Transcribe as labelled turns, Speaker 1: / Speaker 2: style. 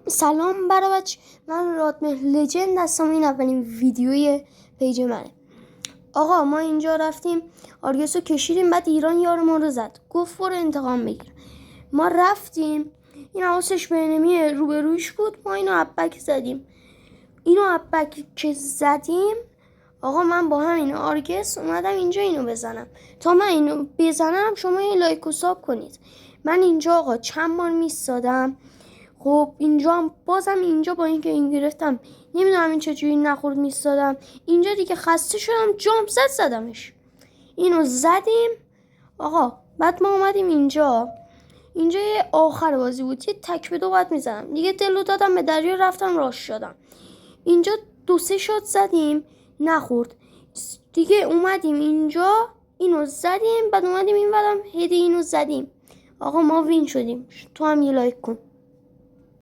Speaker 1: سلام برای بچه، من رادمهر لجند هستم. این اولین ویدیوی پیج منه. آقا ما اینجا رفتیم آریاسو کشیدیم، بعد ایران یار ما رو زد، گفت برو انتقام بگیر. ما رفتیم، این حواسش به انمی روبرویش بود، ما اینو ابک زدیم. اینو ابک که زدیم، آقا من با همین آرگس اومدم اینجا اینو بزنم. تا من اینو بزنم شما یه لایک و ساب کنید. من اینجا آقا چند بار میستادم. خب اینجا هم بازم اینجا با اینکه این گرفتم نمیدونم این چجوری نخورد میستادم. اینجا دیگه خسته شدم، جامپ زدمش. اینو زدیم آقا. بعد ما اومدیم اینجا یه آخر بازی بود، یه تک به دو باید میزدم دیگه. دلو دادم به دریا، رفتم راش شدم. اینجا 2-3 شات زدیم نخورد دیگه. اومدیم اینجا اینو زدیم، بعد اومدیم این ورم هدی اینو زدیم. آقا ما وین شدیم. تو هم یه لایک کن.